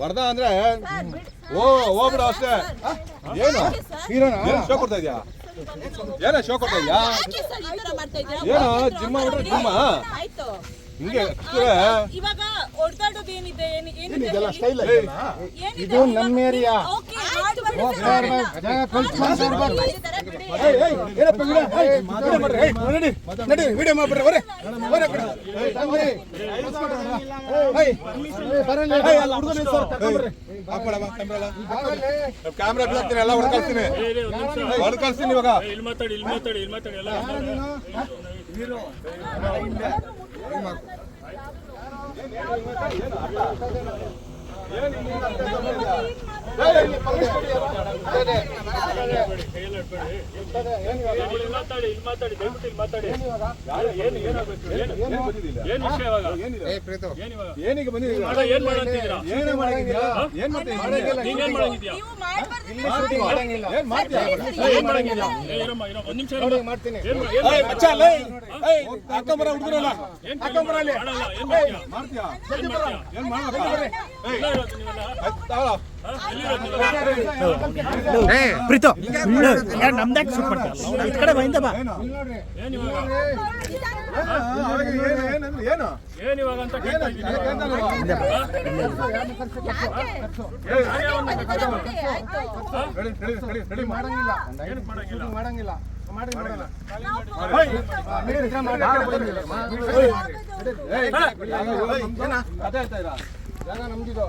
ವರದಾ ಅಂದ್ರೆ ಹೋಗ್ಬಿಡ ಅಷ್ಟೇ. ಏನು ಶೋ ಕೊಡ್ತಾ ಇದ್ಯಾ? ಏನ ಶೋ ಕೊಡ್ತಾ ಇದ್ಯಾ? ಏನೋ ಜಿಮ್ಮ ಬಿಟ್ರೆ ಜಿಮ್ಮ ಹಿಂಗೆ ಇವಾಗ ಹೊಡೆದಾಡೋದು ಏನಿದೆ? ಇದು ನಮ್ಮ ಏರಿಯಾ. ಕ್ಯಾಮ್ರಾ ಬಿಡ್ತೀನಿ, ಎಲ್ಲ ಹೊಡ್ಕಳ್ತೀನಿ ಇವಾಗ. ಇಲ್ಲಿ ಮಾತಾಡಿ ಎಲ್ಲ ಏನಿಗೆ ಬಂದಿದ್ದೀರಾ? ಪ್ರೀತು ನಮ್ದಾಕೆ ಶೂಟ್ ಮಾಡ್ತಾರೆ ಈ ಕಡೆ ಬೈಂದ ಬಾ. ನಮ್ದಿದು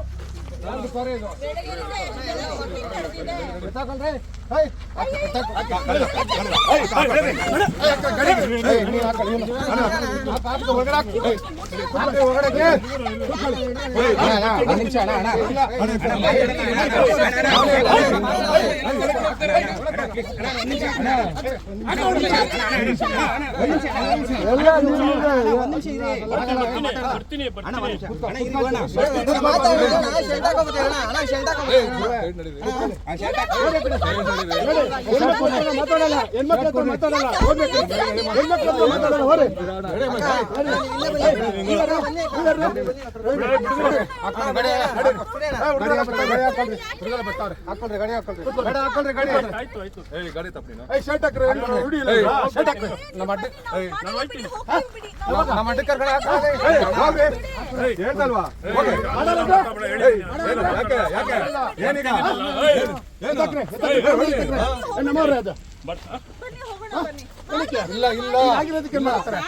ಇಲ್ಲ ಇಲ್ಲ ಆಗಿರೋದಕ್ಕೆ ಮಾತಾಡ್ತಾರೆ.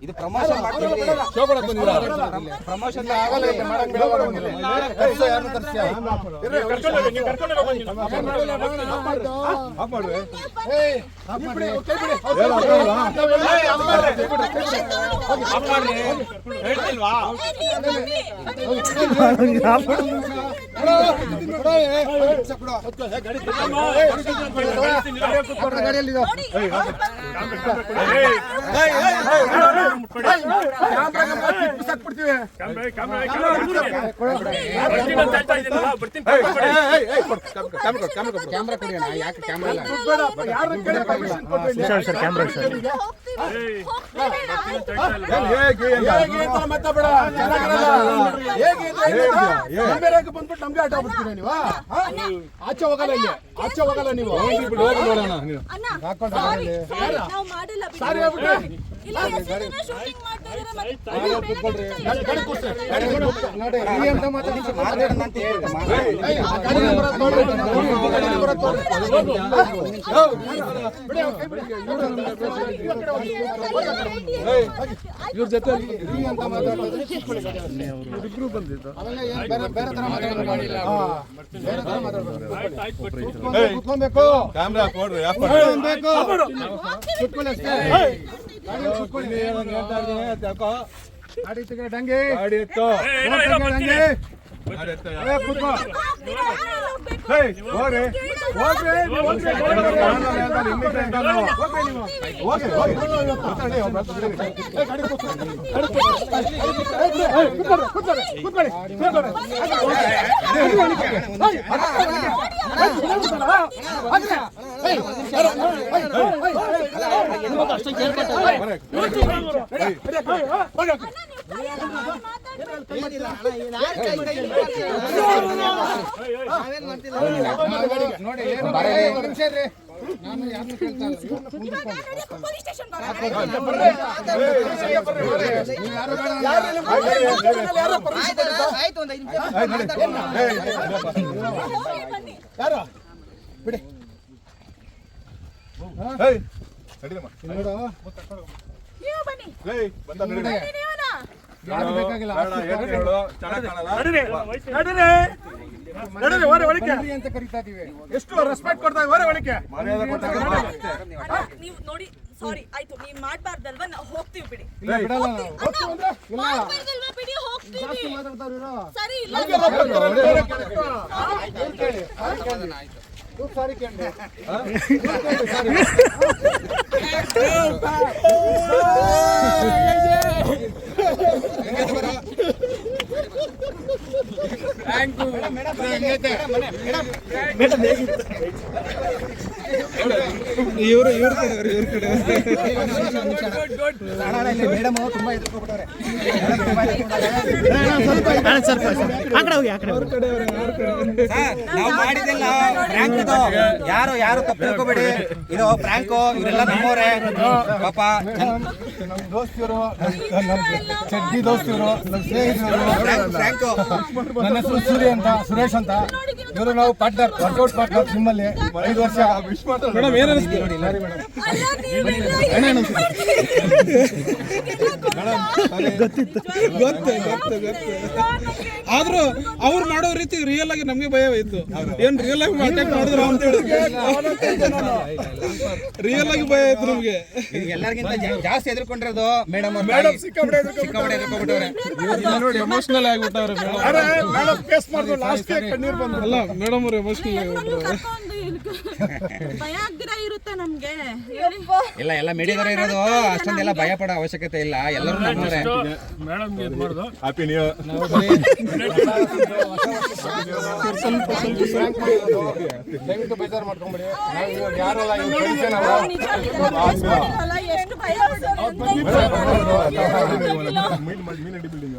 ಇದು ಪ್ರಮೋಷನ್ ಮಾಡ್ತೀವಿ. ಶೋ ಕೊಡಕ್ ಬಂದಿರಾ? ಪ್ರಮೋಷನ್ ಆಗಲ್ಲ, ಕ್ಯಾಮ್ರಾ ಕೊಡಿ ಅಣ್ಣ. ಯಾಕೆ ಕ್ಯಾಮ್ರಾ ಇಲ್ಲ? ಸರ್ ಕ್ಯಾಮ್ರಾ ಸರ್ ಬಂದ್ಬಿಟ್ಟು ನಮ್ಗೆ ಆಟ ಬಿಡ್ತೀರಾ ನೀವು? ಆಚೆ ಹೋಗಲ್ಲ, ಇಲ್ಲಿ ಆಚೆ ಹೋಗಲ್ಲ ನೀವು. ಇವ್ರ ಜೊತೆ ಅಂತ ಮಾತಾಡೋದು ಇಬ್ರು ಬಂದಿದ್ದು ಬೇರೆ ತರ ಕುತ್ಕೊಬೇಕು. ಕ್ಯಾಮ್ರಾ ಕೊಡ್ರಿ, ಡಂಗೆ ಕೂತ್ಕೋ. ಹೇ, ಹೋಗ್ರಿ. ಹೋಗ್ರಿ, ನೀವು ಹೋಗ್ರಿ. ಇಂಗ್ಲಿಷ್ ಅಂತ ನಾವು. ಹೋಗ್ರಿ ನೀವು. ಹೋಗಿ, ಹೋಗಿ. ಕೂತ್ಕೊಳ್ಳಿ, ಅವ್ರು ಬರ್ತಾರೆ. ಏ, ಗಾಡಿ ಕೂತ್ಕೊ. ಗಾಡಿ ಕೂತ್ಕೊ. ಏ, ಕೂತ್ಕೊಳ್ಳಿ, ಕೂತ್ಕೊಳ್ಳಿ, ಕೂತ್ಕೊಳ್ಳಿ. ಕೂತ್ಕೊಳ್ಳಿ. ನೋಡಿ ಏನು ನಾನು ಯಾರನ್ನು ಕೇಳ್ತಾ ಯಾರು ಬಿಡಿ ಹೇ, ನಡೀರಮ್ಮ. ನೀವು ಬನ್ನಿ ಹೇ, ಬಂದ ನಡಿ. ನೀವೇನಾ? ಯಾರು ಬೇಕಾಗಿಲ್ಲ ಬೇಡ, ಏನು ಹೇಳು, ಚೆನ್ನಾಗ್ ಕಾಣಲ್ಲ. ನಡೀರಿ ಹೊರ ಒಳಕ್ಕೆ ಅಂತ ಕರಿತಾ ಇದೀವಿ. ಎಷ್ಟು ರೆಸ್ಪೆಕ್ಟ್ ಕೊಡ್ತಾ ಹೊರ ಒಳಕ್ಕೆ ಮರ್ಯಾದೆ ಕೊಡ್ತಾ ಅಷ್ಟೇ. ಅಣ್ಣ, ನೀವು ನೋಡಿ ಸಾರಿ ಆಯ್ತು ನೀವು ಮಾಡ್ಬಾರ್ದಲ್ವಾ ನಾವು ಹೋಗ್ತೀವಿ ಬಿಡಿ ಇಲ್ಲ ಬಿಡಲ್ಲ ನಾವು. ಅಣ್ಣ, ಅಂದ್ರೆ ಇಲ್ಲ ಮಾಡ್ಬಾರ್ದಲ್ವಾ ಬಿಡಿ ಹೋಗ್ತೀವಿ ಜಾಸ್ತಿ ಮಾತಾಡ್ತಾವ್ರು ಇವ್ರು. ಸರಿ ಇಲ್ಲ ಸಾರಿ ಕೇಳಿ ಮೇಡಮ್ ತುಂಬಾ ಎದುರ್ಕೊಬಿಟ್ಟವ್ರೆ. ನಾವು ಮಾಡಿದೆಲ್ಲ ಪ್ರ್ಯಾಂಕ್ ಇದು. ಯಾರು ತಪ್ಪು ತಿಳ್ಕೊಬೇಡಿ, ಇದು ಪ್ರ್ಯಾಂಕು. ಇವರೆಲ್ಲ ನಮ್ಮವರೇ ಪಾಪ. ನಮ್ಮ ದೋಸ್ತಿಯವರು, ನಮ್ಮ ಚಡ್ಡಿ ದೋಸ್ತಿಯವರು, ನಮ್ಮ ಸ್ನೇಹಿತರು. ಪ್ರ್ಯಾಂಕು ನನ್ನ ಹೆಸರು ಸೂರ್ಯ ಅಂತ, ಸುರೇಶ್ ಅಂತ. ಇವರು ನಾವು ಪಾರ್ಟ್ನರ್, ವರ್ಕೌಟ್ ಪಾರ್ಟ್ನರ್ ನಿಮ್ಮಲ್ಲಿ 5 ವರ್ಷ. ಮೇಡಮ್ ಏನು ಅನಿಸ್ತು ನೋಡಿ. Sorry madam. ಆದ್ರೂ ಅವ್ರು ಮಾಡೋ ರೀತಿ ರಿಯಲ್ ಆಗಿ ನಮ್ಗೆ ಭಯ ಇತ್ತು. ಏನ್ ರಿಯಲ್ ಆಗಿ ಅಟ್ಯಾಕ್ ಮಾಡಿದ್ರು ಅಂತ ಹೇಳಿ ರಿಯಲ್ ಆಗಿ ಭಯ ಇತ್ತು ನಮ್ಗೆ. ಎಲ್ಲರಿಗಿಂತ ಜಾಸ್ತಿ ಎದುರ್ಕೊಂಡಿರೋದು ಮೇಡಮ್. ಮೇಡಮ್ ಸಿಕ್ಕಾಪಟ್ಟೆ ಎದುರ್ಕೊಂಡ್ಬಿಟ್ಟವ್ರೆ. ನೋಡಿ ಎಮೋಷನಲ್ ಆಗಿಬಿಟ್ಟವ್ರೆ ಮೇಡಮ್ ಕೇಸ್ ಮಾಡಿದ್ರು ಲಾಸ್ಟ್ ಕಣ್ಣೀರು ಬಂದು. ಅಲ್ಲ ಮೇಡಮ್ ಅವ್ರು ಎಮೋಷನಲ್ ಆಗಿಬಿಟ್ರು. ಭಯ ಆಗ್ದಿರಾ ಇರುತ್ತೆ ನಮ್ಗೆ ಎಲ್ಲ ಮೀಡಿಯಾದವ್ರು ಇರೋದು. ಅಷ್ಟೊಂದೆಲ್ಲ ಭಯ ಪಡೋ ಅವಶ್ಯಕತೆ ಇಲ್ಲ. ಎಲ್ಲರೂ ನಮ್ಮವರೇ. ಮೇಡಮ್ ಇದು ಮಾಡ್ದು ಹ್ಯಾಪಿ ನ್ಯೂ ಇಯರ್. ದಯವಿಟ್ಟು ಬೇಜಾರು ಮಾಡ್ಕೊಂಬಿಡಿ. ನಾವು ಇವಾಗ ಯಾರಲ್ಲ ಇವ್ರು ಫ್ರೆಂಡ್ಸೇ ನಾವು. ಅಲ್ಲ, ಎಷ್ಟು ಭಯ ಮೀನ್ ಬಿಲ್ಡಿಂಗ್.